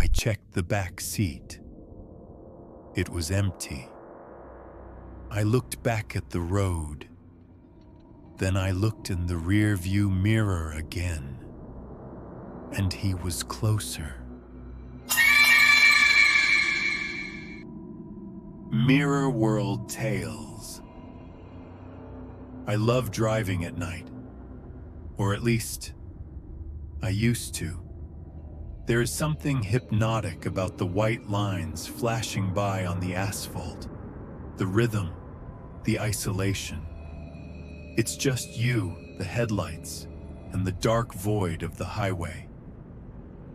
I checked the back seat. It was empty. I looked back at the road. Then I looked in the rearview mirror again, and he was closer. Mirror World Tales. I love driving at night, or at least I used to. There is something hypnotic about the white lines flashing by on the asphalt, the rhythm, the isolation. It's just you, the headlights, and the dark void of the highway.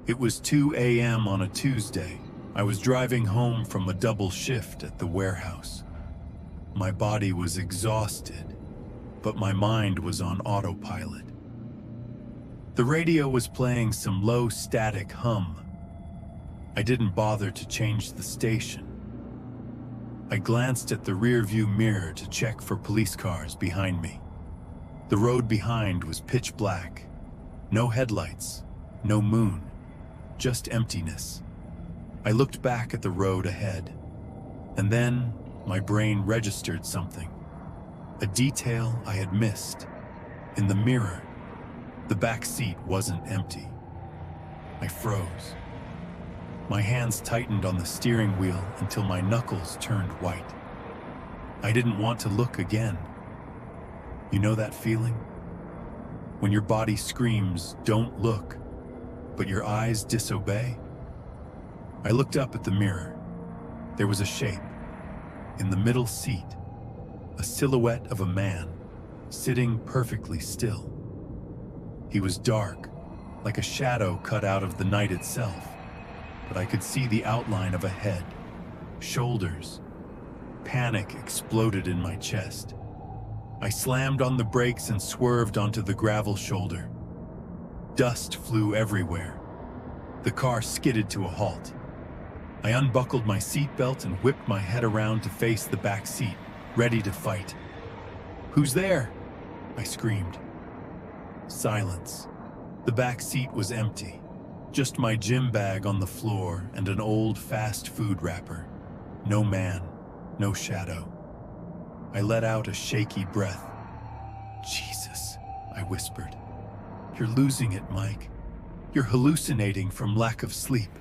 It was 2 a.m. on a Tuesday. I was driving home from a double shift at the warehouse. My body was exhausted, but my mind was on autopilot. The radio was playing some low static hum. I didn't bother to change the station. I glanced at the rearview mirror to check for police cars behind me. The road behind was pitch black. No headlights, no moon, just emptiness. I looked back at the road ahead, and then my brain registered something. A detail I had missed. In the mirror, the back seat wasn't empty. I froze. My hands tightened on the steering wheel until my knuckles turned white. I didn't want to look again. You know that feeling? When your body screams, "Don't look," but your eyes disobey? I looked up at the mirror. There was a shape. In the middle seat, a silhouette of a man, sitting perfectly still. He was dark, like a shadow cut out of the night itself, but I could see the outline of a head, shoulders. Panic exploded in my chest. I slammed on the brakes and swerved onto the gravel shoulder. Dust flew everywhere. The car skidded to a halt. I unbuckled my seatbelt and whipped my head around to face the back seat, ready to fight. "Who's there?" I screamed. Silence. The back seat was empty. Just my gym bag on the floor and an old fast food wrapper. No man, no shadow. I let out a shaky breath. "Jesus," I whispered. "You're losing it, Mike. You're hallucinating from lack of sleep."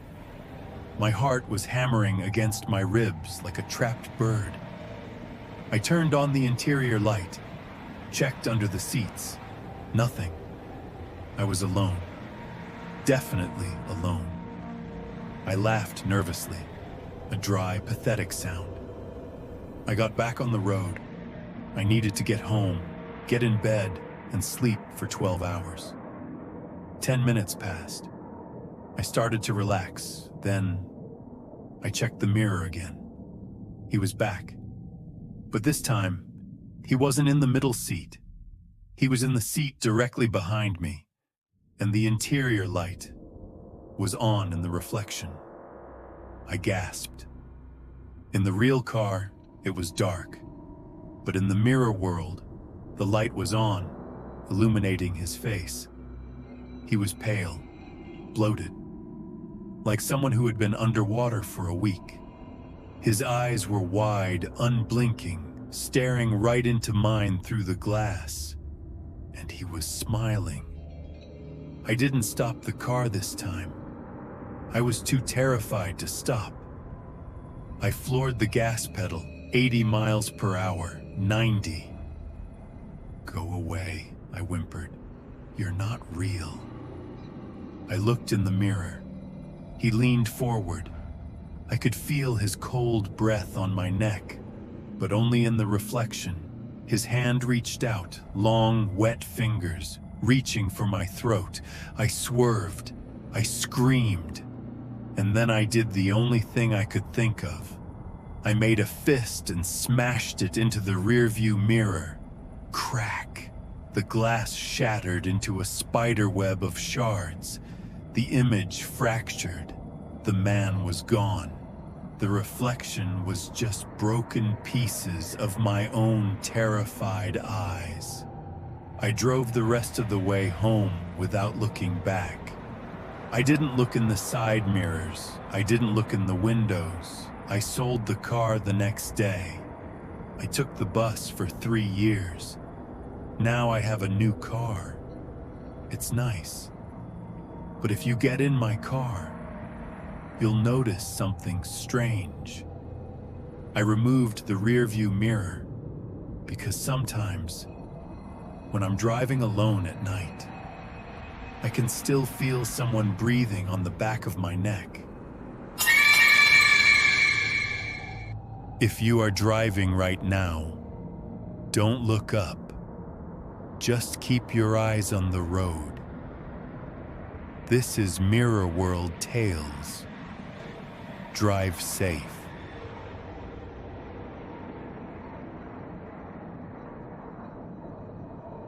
My heart was hammering against my ribs like a trapped bird. I turned on the interior light, checked under the seats. Nothing. I was alone. Definitely alone. I laughed nervously, a dry, pathetic sound. I got back on the road. I needed to get home, get in bed, and sleep for 12 hours. 10 minutes passed. I started to relax, then I checked the mirror again. He was back. But this time, he wasn't in the middle seat. He was in the seat directly behind me, and the interior light was on in the reflection. I gasped. In the real car, it was dark, but in the mirror world, the light was on, illuminating his face. He was pale, bloated, like someone who had been underwater for a week. His eyes were wide, unblinking, staring right into mine through the glass, and he was smiling. I didn't stop the car this time. I was too terrified to stop. I floored the gas pedal, 80 miles per hour, 90. "Go away," I whimpered. "You're not real." I looked in the mirror. He leaned forward. I could feel his cold breath on my neck, but only in the reflection. His hand reached out, long, wet fingers, reaching for my throat. I swerved. I screamed. And then I did the only thing I could think of. I made a fist and smashed it into the rearview mirror. Crack. The glass shattered into a spider web of shards. The image fractured. The man was gone. The reflection was just broken pieces of my own terrified eyes. I drove the rest of the way home without looking back. I didn't look in the side mirrors. I didn't look in the windows. I sold the car the next day. I took the bus for 3 years. Now I have a new car. It's nice. But if you get in my car, you'll notice something strange. I removed the rearview mirror because sometimes when I'm driving alone at night, I can still feel someone breathing on the back of my neck. If you are driving right now, don't look up. Just keep your eyes on the road. This is Mirror World Tales. Drive safe.